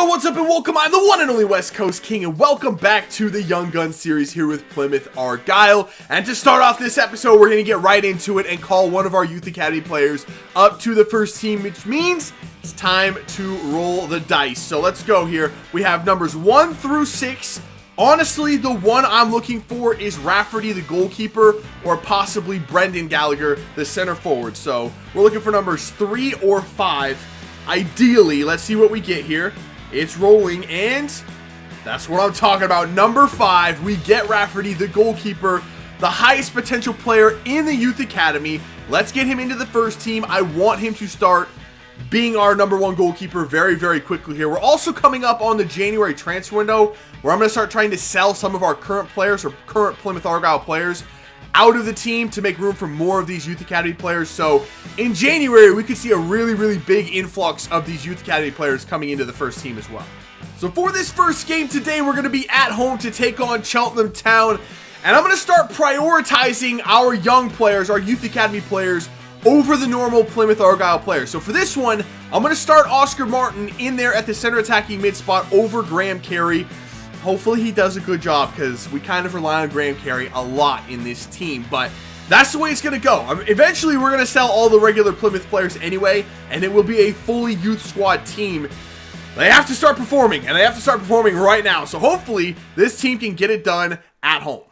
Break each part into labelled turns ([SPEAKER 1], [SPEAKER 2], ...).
[SPEAKER 1] Yo, what's up and welcome. I'm the one and only West Coast King, and welcome back to the Young Gun series here with Plymouth Argyle. And to start off this episode, we're going to get right into it and call one of our Youth Academy players up to the first team, which means it's time to roll the dice. So let's go here. We have numbers 1 through 6. Honestly, the one I'm looking for is Rafferty, the goalkeeper, or possibly Brendan Gallagher, the center forward. So we're looking for numbers 3 or 5. Ideally, let's see what we get here. It's rolling, and that's what I'm talking about. Number 5, we get Rafferty, the goalkeeper, the highest potential player in the Youth Academy. Let's get him into the first team. I want him to start being our number 1 goalkeeper very, very quickly here. We're also coming up on the January transfer window, where I'm going to start trying to sell some of our current players or current Plymouth Argyle players out of the team to make room for more of these Youth Academy players. So in January, we could see a really, really big influx of these Youth Academy players coming into the first team as well. So for this first game today, we're going to be at home to take on Cheltenham Town. And I'm going to start prioritizing our young players, our Youth Academy players, over the normal Plymouth Argyle players. So for this one, I'm going to start Oscar Martin in there at the center attacking mid spot over Graham Carey. Hopefully he does a good job, because we kind of rely on Graham Carey a lot in this team. But that's the way it's going to go. Eventually, we're going to sell all the regular Plymouth players anyway, and it will be a fully youth squad team. They have to start performing, and they have to start performing right now. So hopefully, this team can get it done at home.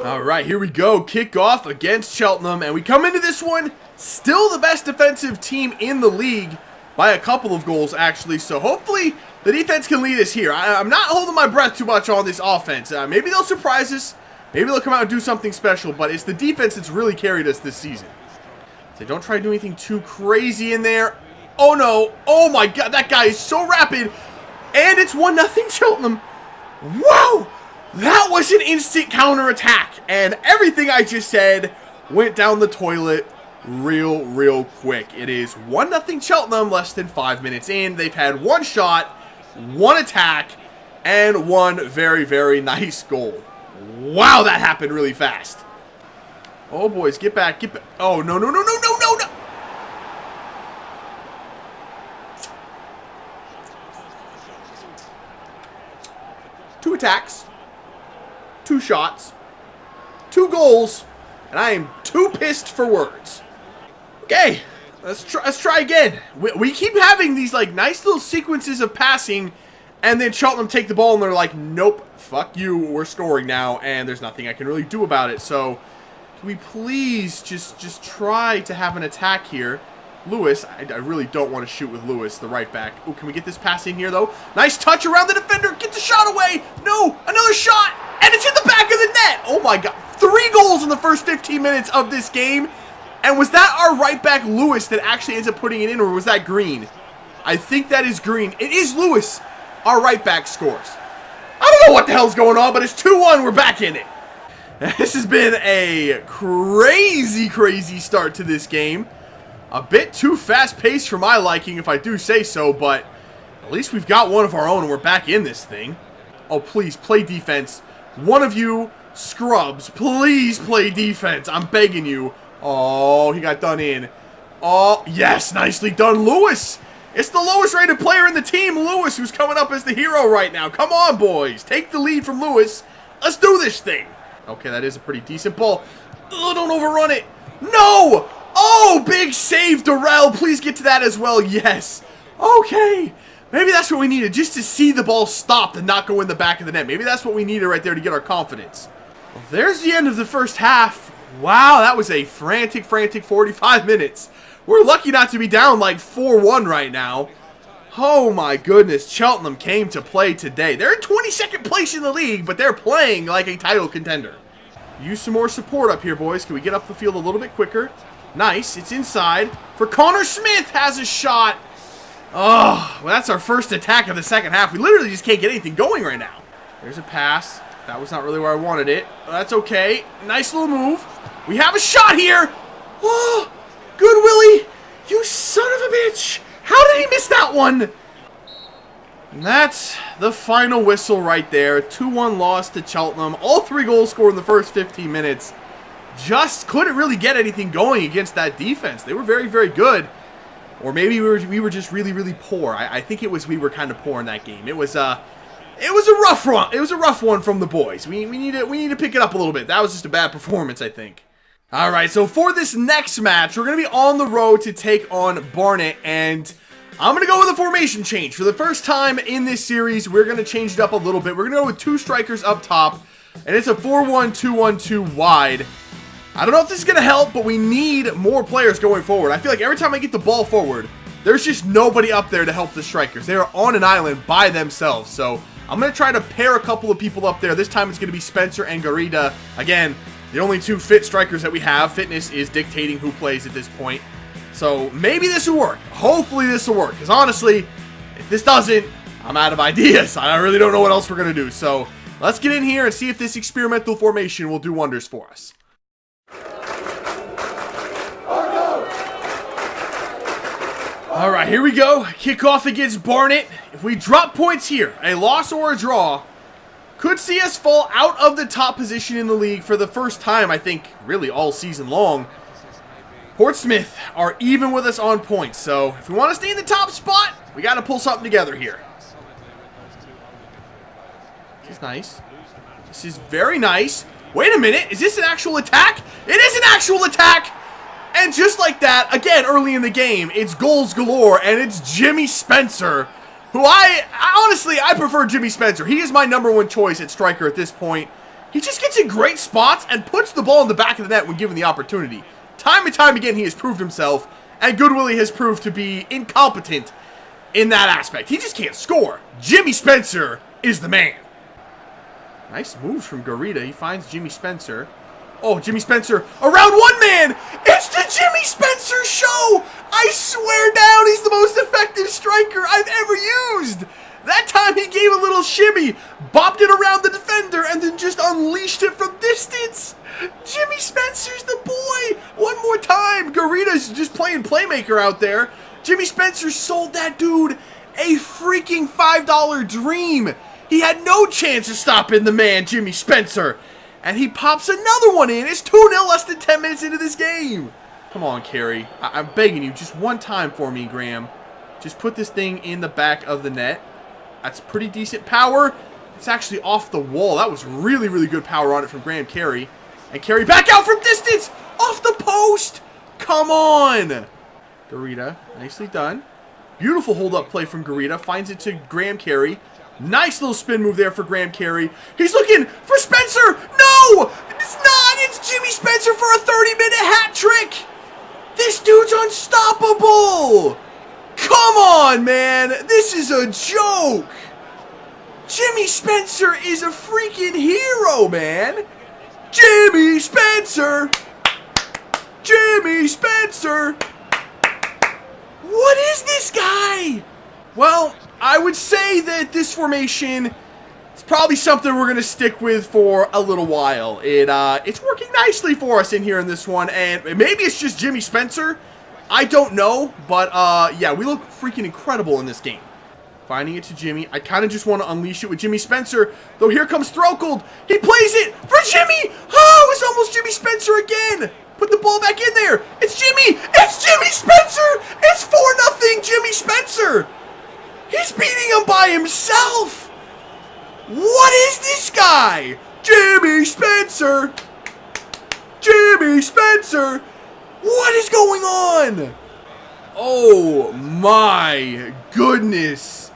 [SPEAKER 1] All right, here we go. Kickoff against Cheltenham, and we come into this one still the best defensive team in the league by a couple of goals, actually. So hopefully the defense can lead us here. I'm not holding my breath too much on this offense. Maybe they'll surprise us. Maybe they'll come out and do something special, but it's the defense that's really carried us this season. So don't try to do anything too crazy in there. Oh no. Oh my god, that guy is so rapid. And it's 1-0 Cheltenham. Wow. That was an instant counter-attack, and everything I just said went down the toilet real quick. It is 1-0 Cheltenham less than 5 minutes in. They've had 1 shot, 1 attack, and 1 very, very nice goal. Wow, that happened really fast. Oh, boys, get back, get back. Oh, no. 2 attacks. 2 shots, 2 goals, and I am too pissed for words. Okay, let's try again. We keep having these like nice little sequences of passing, and then Cheltenham take the ball and they're like, nope, fuck you, we're scoring now, and there's nothing I can really do about it. So can we please just try to have an attack here? Lewis, I really don't want to shoot with Lewis, the right back. Oh, can we get this pass in here though? Nice touch around the defender, get the shot away. No, another shot. And it's in the back of the net! Oh my god. 3 goals in the first 15 minutes of this game. And was that our right back Lewis that actually ends up putting it in, or was that Green? I think that is Green. It is Lewis. Our right back scores. I don't know what the hell's going on, but it's 2-1. We're back in it. This has been a crazy start to this game. A bit too fast-paced for my liking, if I do say so, but at least we've got one of our own and we're back in this thing. Oh, please, play defense. One of you scrubs, please play defense. I'm begging you. Oh, he got done in. Oh, yes, nicely done, Lewis. It's the lowest rated player in the team, Lewis, who's coming up as the hero right now. Come on, boys. Take the lead from Lewis. Let's do this thing. Okay, that is a pretty decent ball. Oh, don't overrun it. No. Oh, big save, Darrell. Please get to that as well. Yes. Okay. Maybe that's what we needed, just to see the ball stopped and not go in the back of the net. Maybe that's what we needed right there to get our confidence. Well, there's the end of the first half. Wow, that was a frantic 45 minutes. We're lucky not to be down like 4-1 right now. Oh my goodness, Cheltenham came to play today. They're in 22nd place in the league, but they're playing like a title contender. Use some more support up here, boys. Can we get up the field a little bit quicker? Nice, it's inside. For Connor Smith has a shot. Oh, well, that's our first attack of the second half. We literally just can't get anything going right now. There's a pass. That was not really where I wanted it. That's okay. Nice little move. We have a shot here. Oh, good Willie. You son of a bitch. How did he miss that one? And that's the final whistle right there. 2-1 loss to Cheltenham. All 3 goals scored in the first 15 minutes. just couldn't really get anything going against that defense. They were very, very good. Or maybe we were just really, really poor. I think it was we were kind of poor in that game. It was a rough run. It was a rough one from the boys. We need to pick it up a little bit. That was just a bad performance, I think. All right, so for this next match, we're going to be on the road to take on Barnet, and I'm going to go with a formation change. For the first time in this series, we're going to change it up a little bit. We're going to go with 2 strikers up top, and it's a 4-1-2-1-2 wide. I don't know if this is going to help, but we need more players going forward. I feel like every time I get the ball forward, there's just nobody up there to help the strikers. They are on an island by themselves, so I'm going to try to pair a couple of people up there. This time it's going to be Spencer and Garida. Again, the only 2 fit strikers that we have. Fitness is dictating who plays at this point. So maybe this will work. Hopefully this will work, because honestly, if this doesn't, I'm out of ideas. I really don't know what else we're going to do. So let's get in here and see if this experimental formation will do wonders for us. All right, here we go. Kickoff against Barnet. If we drop points here, a loss or a draw could see us fall out of the top position in the league for the first time, I think, really all season long. Portsmouth are even with us on points, so if we want to stay in the top spot, we got to pull something together here. This is nice. This is very nice. Wait a minute, is this an actual attack? It is an actual attack! And just like that, again, early in the game, it's goals galore, and it's Jimmy Spencer, who honestly, I prefer Jimmy Spencer. He is my #1 choice at striker at this point. He just gets in great spots and puts the ball in the back of the net when given the opportunity. Time and time again, he has proved himself, and Goodwillie has proved to be incompetent in that aspect. He just can't score. Jimmy Spencer is the man. Nice moves from Garida. He finds Jimmy Spencer. Oh, Jimmy Spencer around one man. It's the Jimmy Spencer show. I swear down, he's the most effective striker I've ever used. That time he gave a little shimmy, bopped it around the defender, and then just unleashed it from distance. Jimmy Spencer's the boy. One more time. Garida's just playing playmaker out there. Jimmy Spencer sold that dude a freaking $5 dream. He had no chance of stopping the man, Jimmy Spencer. And he pops another one in. It's 2-0 less than 10 minutes into this game. Come on, Carey. I'm begging you, just one time for me, Graham. Just put this thing in the back of the net. That's pretty decent power. It's actually off the wall. That was really, really good power on it from Graham Carey. And Carey back out from distance. Off the post. Come on. Garida, nicely done. Beautiful hold-up play from Garida. Finds it to Graham Carey. Nice little spin move there for Graham Carey. He's looking for Spencer. No, it's not. It's Jimmy Spencer for a 30-minute hat trick. This dude's unstoppable. Come on, man. This is a joke. Jimmy Spencer is a freaking hero, man. Jimmy Spencer. Jimmy Spencer. What is this guy? Well, I would say that this formation is probably something we're going to stick with for a little while. It's working nicely for us in here in this one, and maybe it's just Jimmy Spencer. I don't know, but yeah, we look freaking incredible in this game. Finding it to Jimmy. I kind of just want to unleash it with Jimmy Spencer, though here comes Throkold. He plays it for Jimmy. Oh, it's almost Jimmy Spencer again. Put the ball back in there. It's Jimmy. It's Jimmy Spencer. It's 4-0 Jimmy Spencer. He's beating him by himself. What is this guy? Jimmy Spencer. Jimmy Spencer. What is going on? Oh my goodness.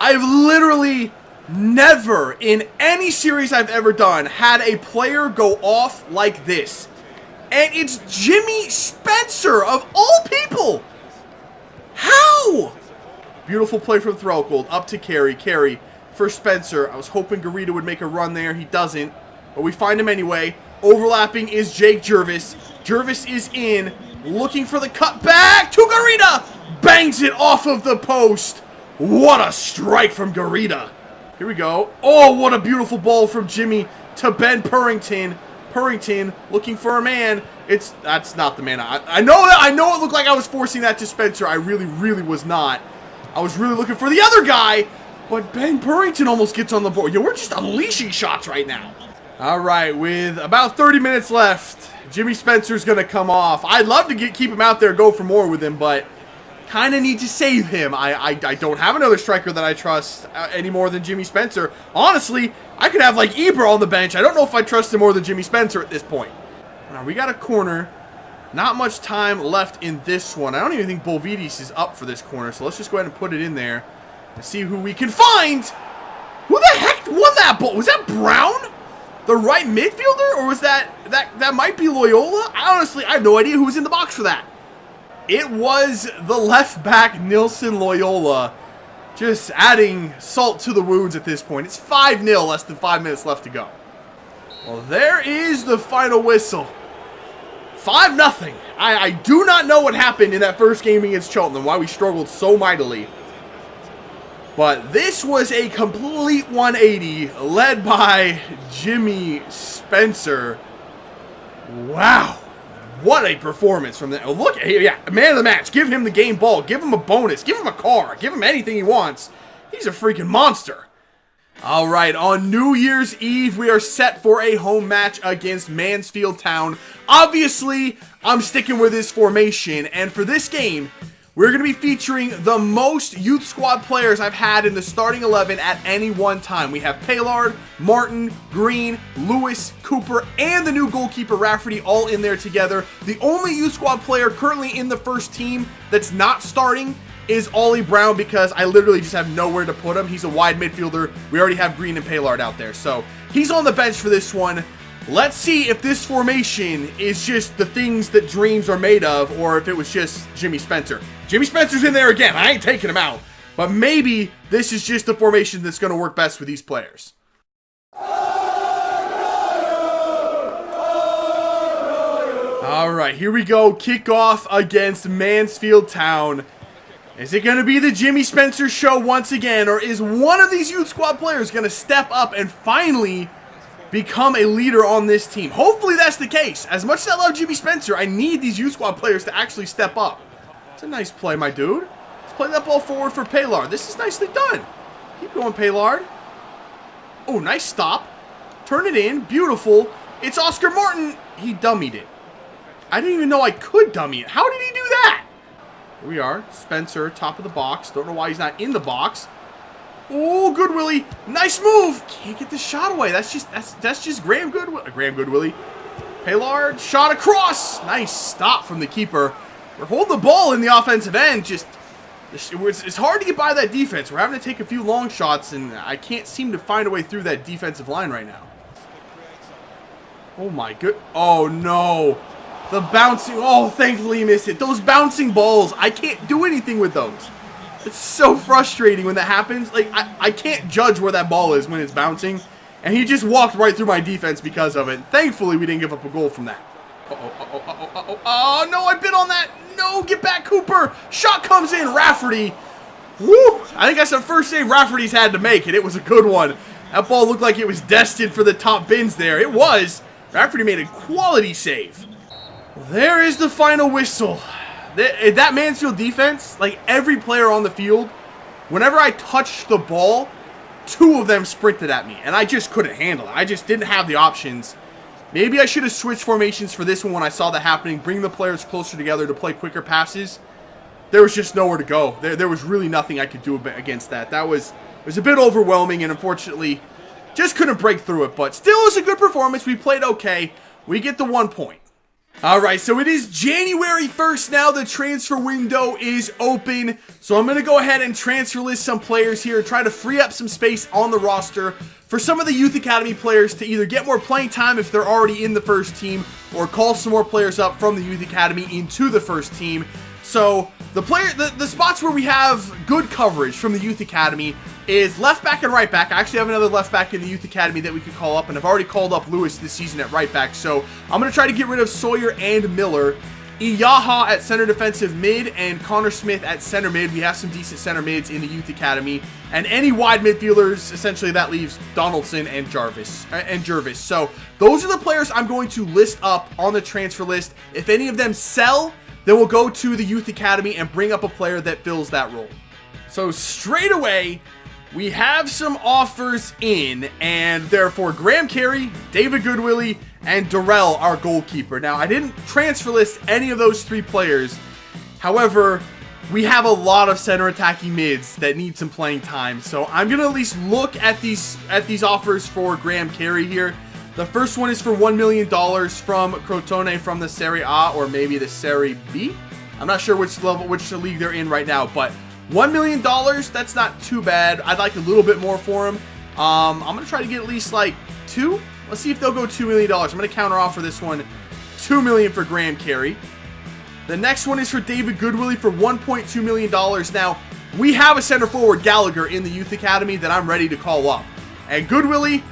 [SPEAKER 1] I've literally never in any series I've ever done had a player go off like this. And it's Jimmy Spencer of all people. How? Beautiful play from Throkold. Up to Carey. Carey for Spencer. I was hoping Garida would make a run there. He doesn't. But we find him anyway. Overlapping is Jake Jervis. Jervis is in. Looking for the cut back to Garida. Bangs it off of the post. What a strike from Garida. Here we go. Oh, what a beautiful ball from Jimmy to Ben Purrington. Purrington looking for a man. That's not the man. I know that. I know it looked like I was forcing that to Spencer. I really, really was not. I was really looking for the other guy, but Ben Purrington almost gets on the board. Yo, we're just unleashing shots right now. All right, with about 30 minutes left, Jimmy Spencer's going to come off. I'd love to keep him out there, go for more with him, but kind of need to save him. I don't have another striker that I trust any more than Jimmy Spencer. Honestly, I could have like Ibra on the bench. I don't know if I trust him more than Jimmy Spencer at this point. All right, we got a corner. Not much time left in this one. I don't even think Bolvidis is up for this corner, so let's just go ahead and put it in there and see who we can find. Who the heck won that ball? Was that Brown? The right midfielder? Or was that might be Loyola? I have no idea who was in the box for that. It was the left back, Nilson Loyola, just adding salt to the wounds at this point. It's 5-0, less than 5 minutes left to go. Well, there is the final whistle. 5-0. I do not know what happened in that first game against Cheltenham, why we struggled so mightily. But this was a complete 180, led by Jimmy Spencer. Wow. What a performance from the... Oh, look, yeah, man of the match. Give him the game ball. Give him a bonus. Give him a car. Give him anything he wants. He's a freaking monster. All right, on New Year's Eve, we are set for a home match against Mansfield Town. Obviously, I'm sticking with this formation, and for this game, we're going to be featuring the most youth squad players I've had in the starting 11 at any one time. We have Paylard, Martin, Green, Lewis, Cooper, and the new goalkeeper Rafferty all in there together. The only youth squad player currently in the first team that's not starting is Ollie Brown, because I literally just have nowhere to put him. He's a wide midfielder. We already have Green and Paylard out there, so he's on the bench for this one. Let's see if this formation is just the things that dreams are made of, or if it was just Jimmy Spencer. Jimmy Spencer's in there again. I ain't taking him out. But maybe this is just the formation that's going to work best with these players. All right, here we go. Kickoff against Mansfield Town. Is it going to be the Jimmy Spencer show once again, or is one of these youth squad players going to step up and finally become a leader on this team? Hopefully that's the case. As much as I love Jimmy Spencer, I need these youth squad players to actually step up. It's a nice play, my dude. Let's play that ball forward for Paylard. This is nicely done. Keep going, Paylard. Oh, nice stop. Turn it in. Beautiful. It's Oscar Martin. He dummied it. I didn't even know I could dummy it. How did he do that? Here we are. Spencer, top of the box. Don't know why he's not in the box. Oh, good Willie. Nice move. Can't get the shot away. That's just Graham Goodwillie. Paylard, shot across. Nice stop from the keeper. We're holding the ball in the offensive end. It's hard to get by that defense. We're having to take a few long shots, and I can't seem to find a way through that defensive line right now. Oh, my good. Oh, no. The bouncing. Oh, thankfully he missed it. Those bouncing balls, I can't do anything with those. It's so frustrating when that happens. Like, I can't judge where that ball is when it's bouncing. And he just walked right through my defense because of it. Thankfully, we didn't give up a goal from that. Oh, no, I bit on that. No, get back, Cooper. Shot comes in. Rafferty. Woo. I think that's the first save Rafferty's had to make, and it was a good one. That ball looked like it was destined for the top bins there. It was. Rafferty made a quality save. There is the final whistle. That Mansfield defense, like every player on the field, whenever I touched the ball, two of them sprinted at me, and I just couldn't handle it. I just didn't have the options. Maybe I should have switched formations for this one when I saw that happening, bring the players closer together to play quicker passes. There was just nowhere to go. There was really nothing I could do against that. It was a bit overwhelming, and unfortunately, just couldn't break through it. But still, it was a good performance. We played okay. We get the 1 point. All right, so it is January 1st now. The transfer window is open. So I'm going to go ahead and transfer list some players here, try to free up some space on the roster for some of the Youth Academy players to either get more playing time if they're already in the first team, or call some more players up from the Youth Academy into the first team. So the spots where we have good coverage from the Youth Academy is left back and right back. I actually have another left back in the Youth Academy that we could call up, and I've already called up Lewis this season at right back. So I'm going to try to get rid of Sawyer and Miller. Iyaha at center defensive mid, and Connor Smith at center mid. We have some decent center mids in the Youth Academy. And any wide midfielders, essentially that leaves Donaldson and Jervis. So those are the players I'm going to list up on the transfer list. If any of them sell, then we'll go to the Youth Academy and bring up a player that fills that role. So straight away, we have some offers in, and therefore Graham Carey, David Goodwillie, and Darrell, our goalkeeper. Now, I didn't transfer list any of those 3 players. However, we have a lot of center attacking mids that need some playing time. So I'm going to at least look at these offers for Graham Carey here. The first one is for $1 million from Crotone from the Serie A, or maybe the Serie B. I'm not sure which league they're in right now, but $1 million, that's not too bad. I'd like a little bit more for him. I'm going to try to get at least like 2. Let's see if they'll go $2 million. I'm going to counter offer this one, $2 million for Graham Carey. The next one is for David Goodwillie for $1.2 million. Now, we have a center forward, Gallagher, in the youth academy that I'm ready to call up. And Goodwillie,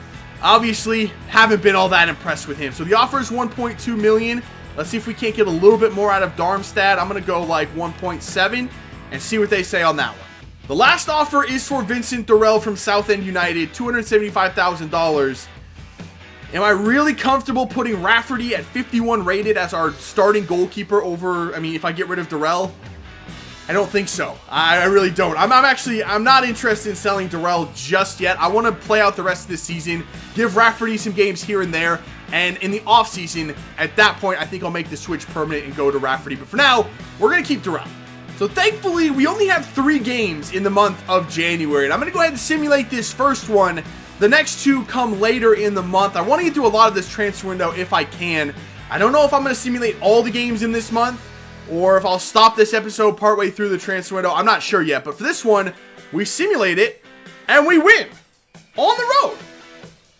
[SPEAKER 1] obviously, haven't been all that impressed with him. So the offer is $1.2 million. Let's see if we can't get a little bit more out of Darmstadt. I'm going to go like 1.7 and see what they say on that one. The last offer is for Vincent Darrell from Southend United, $275,000. Am I really comfortable putting Rafferty at 51 rated as our starting goalkeeper over, I mean, if I get rid of Darrell? I don't think so. I really don't. I'm not interested in selling Darrell just yet. I want to play out the rest of the season, give Rafferty some games here and there, and in the offseason, at that point, I think I'll make the switch permanent and go to Rafferty. But for now, we're going to keep Darrell. So thankfully, we only have 3 games in the month of January, and I'm going to go ahead and simulate this first one. The next 2 come later in the month. I want to get through a lot of this transfer window if I can. I don't know if I'm going to simulate all the games in this month, or if I'll stop this episode partway through the transfer window. I'm not sure yet, but for this one, we simulate it, and we win on the road.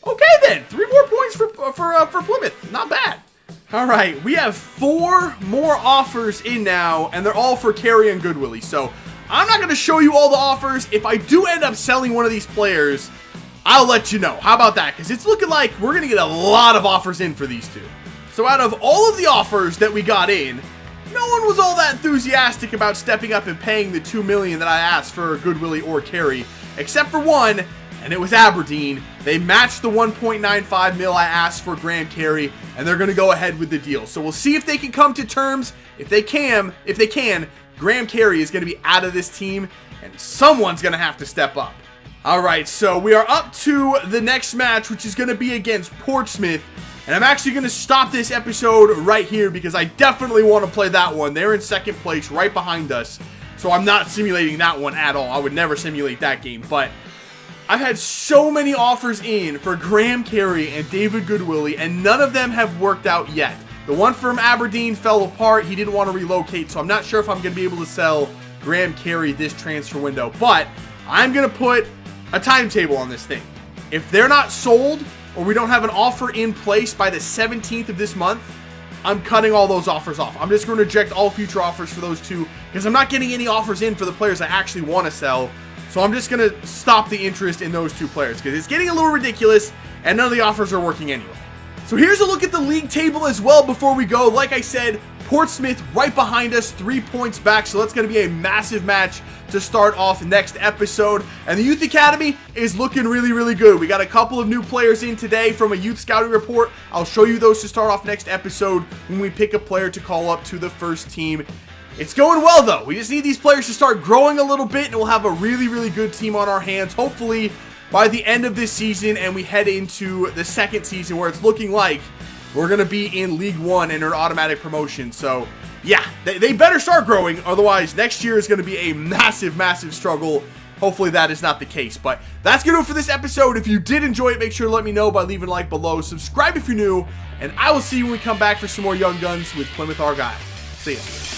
[SPEAKER 1] Okay then, 3 more points for Plymouth. Not bad. All right, we have 4 more offers in now, and they're all for Carey and Goodwillie. So I'm not going to show you all the offers. If I do end up selling one of these players, I'll let you know. How about that? Because it's looking like we're going to get a lot of offers in for these 2. So out of all of the offers that we got in, no one was all that enthusiastic about stepping up and paying the $2 million that I asked for Goodwillie or Carey, except for one, and it was Aberdeen. They matched the 1.95 mil I asked for Graham Carey, and they're going to go ahead with the deal. So we'll see if they can come to terms. If they can, Graham Carey is going to be out of this team, and someone's going to have to step up. All right, so we are up to the next match, which is going to be against Portsmouth. And I'm actually going to stop this episode right here because I definitely want to play that one. They're in second place right behind us. So I'm not simulating that one at all. I would never simulate that game. But I've had so many offers in for Graham Carey and David Goodwillie, and none of them have worked out yet. The one from Aberdeen fell apart. He didn't want to relocate, so I'm not sure if I'm going to be able to sell Graham Carey this transfer window. But I'm going to put a timetable on this thing. If they're not sold, or we don't have an offer in place by the 17th of this month, I'm cutting all those offers off. I'm just going to reject all future offers for those 2 because I'm not getting any offers in for the players I actually want to sell. So I'm just going to stop the interest in those 2 players because it's getting a little ridiculous and none of the offers are working anyway. So here's a look at the league table as well before we go. Like I said, Portsmouth right behind us, 3 points back. So that's going to be a massive match to start off next episode. And the Youth Academy is looking really, really good. We got a couple of new players in today from a youth scouting report. I'll show you those to start off next episode when we pick a player to call up to the first team. It's going well, though. We just need these players to start growing a little bit, and we'll have a really, really good team on our hands, hopefully by the end of this season, and we head into the second season where it's looking like we're going to be in League One and an automatic promotion. So yeah, they better start growing. Otherwise, next year is going to be a massive, massive struggle. Hopefully that is not the case. But that's going to do it for this episode. If you did enjoy it, make sure to let me know by leaving a like below. Subscribe if you're new. And I will see you when we come back for some more Young Guns with Plymouth Argyle. See ya.